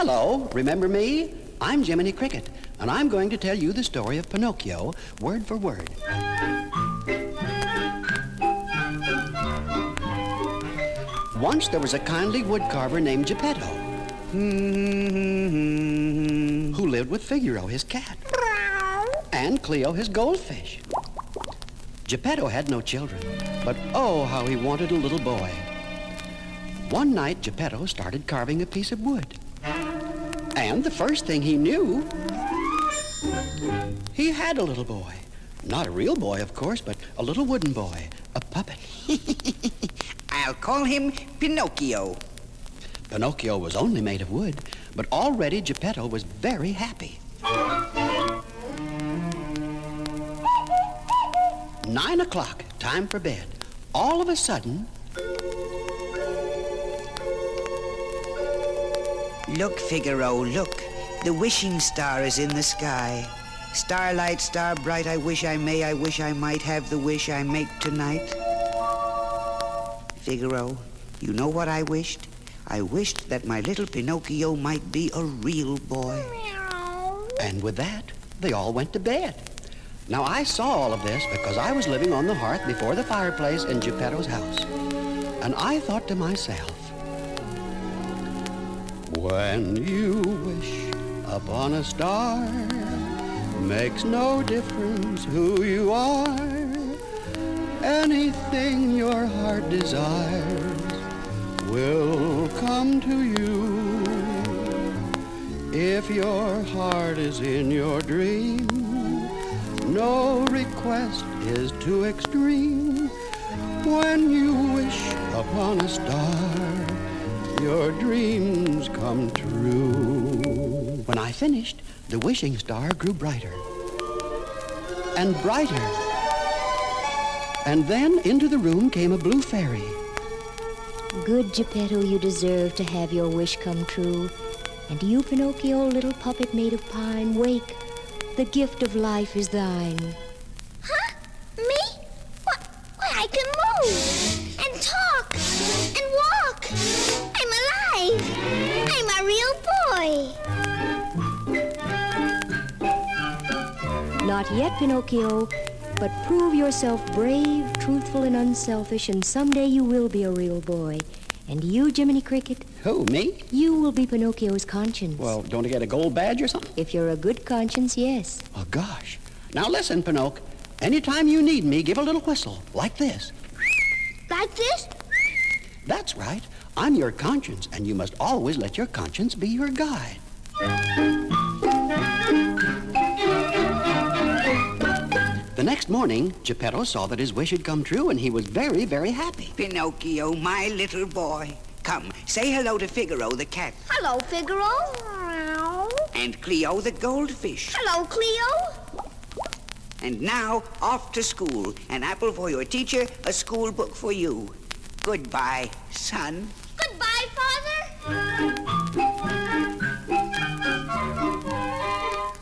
Hello, remember me? I'm Jiminy Cricket, and I'm going to tell you the story of Pinocchio, word for word. Once there was a kindly woodcarver named Geppetto, who lived with Figaro, his cat, and Cleo, his goldfish. Geppetto had no children, but oh, how he wanted a little boy. One night, Geppetto started carving a piece of wood. And the first thing he knew, he had a little boy. Not a real boy, of course, but a little wooden boy, a puppet. I'll call him Pinocchio. Pinocchio was only made of wood, but already Geppetto was very happy. 9 o'clock, time for bed. All of a sudden... Look, Figaro, look. The wishing star is in the sky. Starlight, star bright, I wish I may, I wish I might have the wish I make tonight. Figaro, you know what I wished? I wished that my little Pinocchio might be a real boy. And with that, they all went to bed. Now, I saw all of this because I was living on the hearth before the fireplace in Geppetto's house. And I thought to myself, when you wish upon a star, makes no difference who you are. Anything your heart desires will come to you. If your heart is in your dream, no request is too extreme. When you wish upon a star, your dreams come true. When I finished, the wishing star grew brighter and brighter. And then into the room came a blue fairy. Good Geppetto, you deserve to have your wish come true. And you, Pinocchio, little puppet made of pine, wake. The gift of life is thine. Huh? Me? Why, I can move and talk and walk. I'm alive. I'm a real boy. Not yet, Pinocchio, but prove yourself brave, truthful, and unselfish, and someday you will be a real boy. And you, Jiminy Cricket? Who, me? You will be Pinocchio's conscience. Well, don't I get a gold badge or something? If you're a good conscience, yes. Oh, gosh. Now listen, Pinocchio. Anytime you need me, give a little whistle, like this. Like this? That's right. I'm your conscience, and you must always let your conscience be your guide. The next morning, Geppetto saw that his wish had come true, and he was very, very happy. Pinocchio, my little boy. Come, say hello to Figaro, the cat. Hello, Figaro. And Cleo, the goldfish. Hello, Cleo. And now, off to school. An apple for your teacher, a school book for you. Goodbye, son. Goodbye, Father.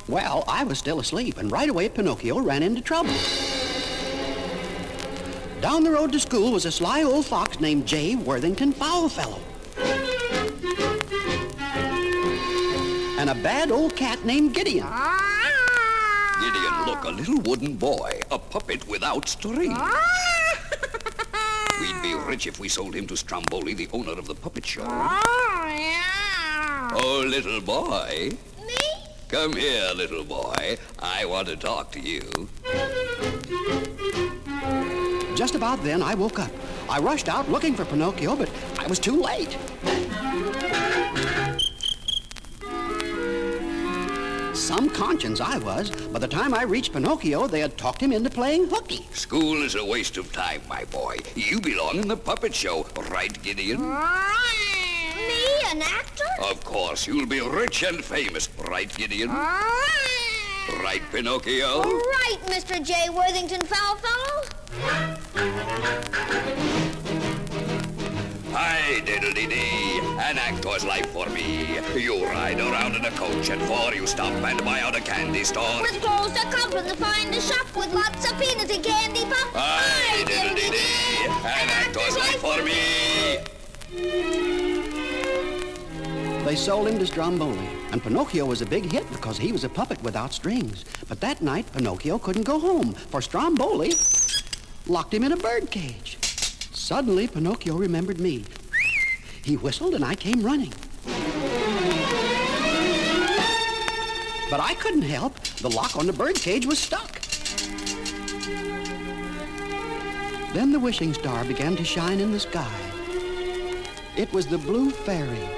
Well, I was still asleep, and right away Pinocchio ran into trouble. Down the road to school was a sly old fox named J. Worthington Foulfellow. And a bad old cat named Gideon. Gideon, look, a little wooden boy, a puppet without strings. We'd be rich if we sold him to Stromboli, the owner of the puppet show. Oh, little boy. Me? Come here, little boy. I want to talk to you. Just about then, I woke up. I rushed out looking for Pinocchio, but I was too late. Some conscience I was. By the time I reached Pinocchio, they had talked him into playing hooky. School is a waste of time, my boy. You belong in the puppet show, right, Gideon? Me, an actor? Of course, you'll be rich and famous, right, Gideon? Right, Pinocchio? Right, Mr. J. Worthington Foulfellow. Hi, Diddle Dee Dee. An actor's life for me. You ride around in a coach, and for you stop and buy out a candy store. With clothes that come from the finest shop, with lots of peanuts and candy pop. Hi, Diddle Dee Dee. An actor's life for me. They they sold him to Stromboli, and Pinocchio was a big hit because he was a puppet without strings. But that night, Pinocchio couldn't go home, for Stromboli locked him in a bird cage. Suddenly, Pinocchio remembered me. He whistled, and I came running. But I couldn't help. The lock on the bird cage was stuck. Then the wishing star began to shine in the sky. It was the Blue Fairy.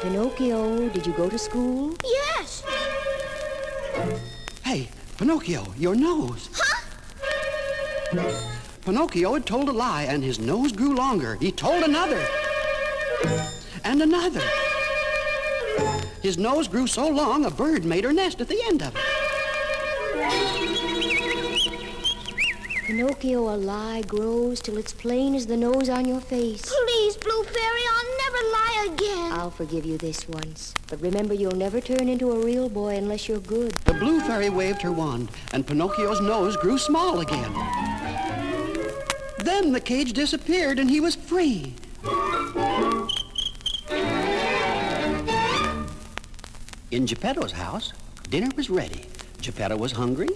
Pinocchio, did you go to school? Yes. Hey, Pinocchio, your nose. Huh? Pinocchio had told a lie, and his nose grew longer. He told another. And another. His nose grew so long, a bird made her nest at the end of it. Pinocchio, a lie grows till it's plain as the nose on your face. Please, Blue Fairy, I'll never lie again. I'll forgive you this once. But remember, you'll never turn into a real boy unless you're good. The Blue Fairy waved her wand, and Pinocchio's nose grew small again. Then the cage disappeared, and he was free. In Geppetto's house, dinner was ready. Geppetto was hungry.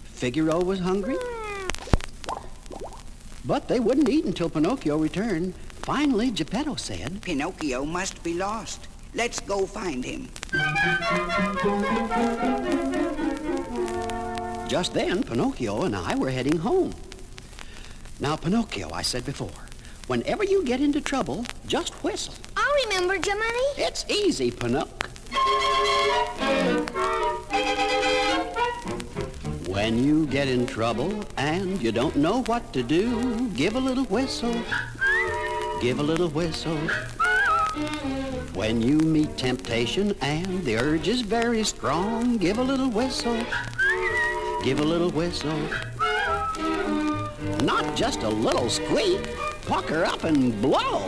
Figaro was hungry. But they wouldn't eat until Pinocchio returned. Finally, Geppetto said, Pinocchio must be lost. Let's go find him. Just then, Pinocchio and I were heading home. Now, Pinocchio, I said before, whenever you get into trouble, just whistle. I'll remember, Jiminy. It's easy, Pinocchio. When you get in trouble and you don't know what to do, give a little whistle, give a little whistle. When you meet temptation and the urge is very strong, give a little whistle, give a little whistle. Not just a little squeak, pucker up and blow.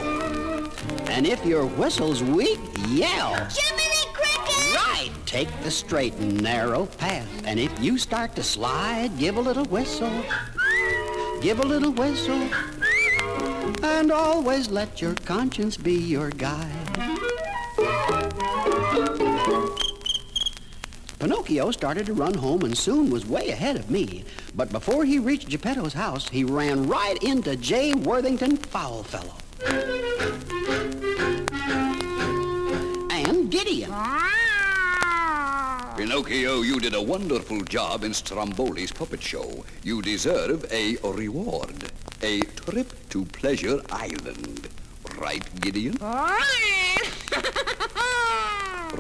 And if your whistle's weak, yell. Jiminy Cricket! Right! Take the straight and narrow path. And if you start to slide, give a little whistle. Give a little whistle. And always let your conscience be your guide. Pinocchio started to run home and soon was way ahead of me. But before he reached Geppetto's house, he ran right into J. Worthington Foulfellow. And Gideon. Pinocchio, you did a wonderful job in Stromboli's puppet show. You deserve a reward. A trip to Pleasure Island. Right, Gideon?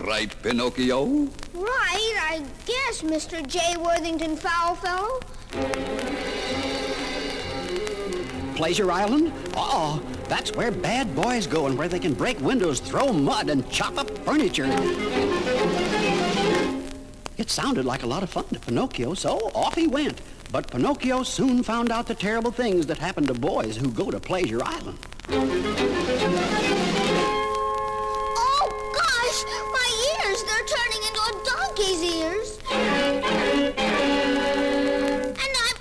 Right, Pinocchio? Right, I guess, Mr. J. Worthington Foulfellow. Pleasure Island? Uh-oh. That's where bad boys go and where they can break windows, throw mud, and chop up furniture. It sounded like a lot of fun to Pinocchio, so off he went. But Pinocchio soon found out the terrible things that happen to boys who go to Pleasure Island. Oh, gosh! My ears, they're turning into a donkey's ears. And I'm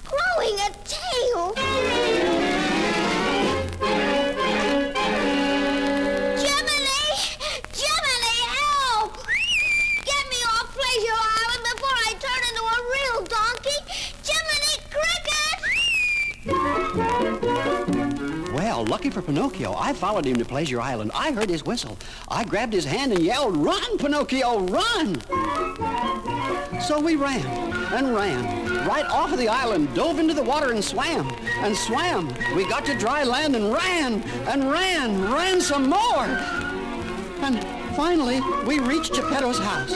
growing a tail. Jiminy! Jiminy, help! Get me off Pleasure Island before I turn into a real donkey. Jiminy Cricket! Well, lucky for Pinocchio, I followed him to Pleasure Island. I heard his whistle. I grabbed his hand and yelled, "Run, Pinocchio, run!" So we ran and ran, right off of the island, dove into the water and swam. And swam. We got to dry land and ran and ran some more. And finally, we reached Geppetto's house.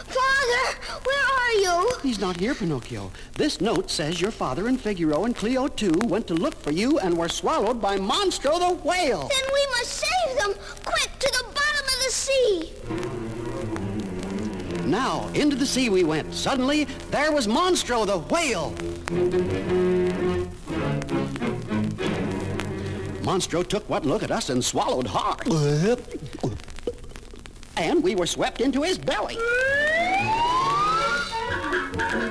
Father, where are you? He's not here, Pinocchio. This note says your father and Figaro and Cleo, too, went to look for you and were swallowed by Monstro the whale. Then we must save them. Quick, to the bottom of the sea. Now, into the sea we went. Suddenly, there was Monstro the whale. Monstro took one look at us and swallowed hard. And we were swept into his belly.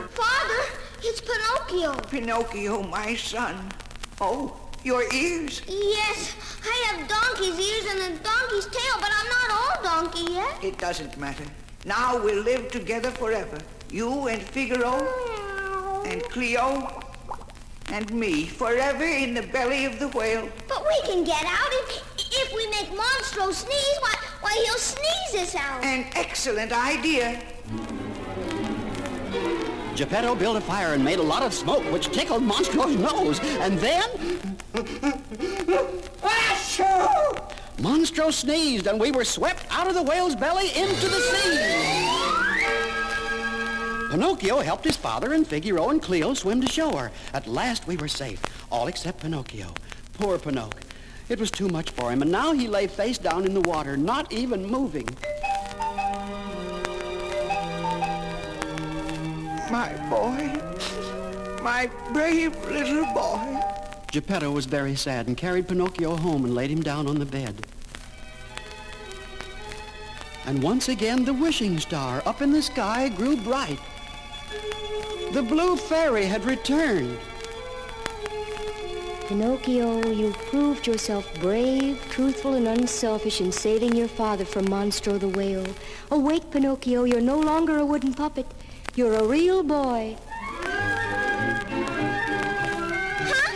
Father, it's Pinocchio. Pinocchio, my son. Oh, Your ears? Yes, I have donkey's ears and a donkey's tail, but I'm not all donkey yet. It doesn't matter. Now we'll live together forever. You and Figaro and Cleo and me, forever in the belly of the whale. But we can get out if we make Monstro sneeze. Why, he'll sneeze us out. An excellent idea. Geppetto built a fire and made a lot of smoke, which tickled Monstro's nose. And then... Monstro sneezed, and we were swept out of the whale's belly into the sea. Pinocchio helped his father and Figaro and Cleo swim to shore. At last we were safe, all except Pinocchio. Poor Pinocchio. It was too much for him, and now he lay face down in the water, not even moving. My boy. My brave little boy. Geppetto was very sad and carried Pinocchio home and laid him down on the bed. And once again, the wishing star up in the sky grew bright. The blue fairy had returned. Pinocchio, you've proved yourself brave, truthful, and unselfish in saving your father from Monstro the whale. Awake, Pinocchio, you're no longer a wooden puppet. You're a real boy. Huh?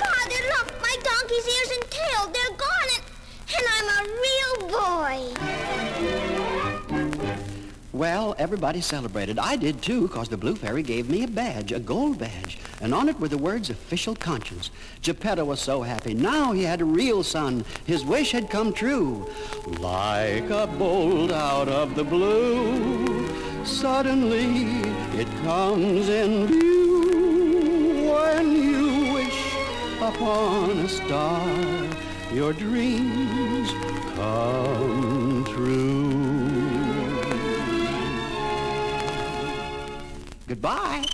Father, look, my donkey's ears and tail, they're gone, and I'm a real boy. Well, everybody celebrated. I did too, because the blue fairy gave me a badge, a gold badge, and on it were the words official conscience. Geppetto was so happy. Now he had a real son. His wish had come true. Like a bolt out of the blue, suddenly it comes in view. When you wish upon a star, your dreams come true. Goodbye.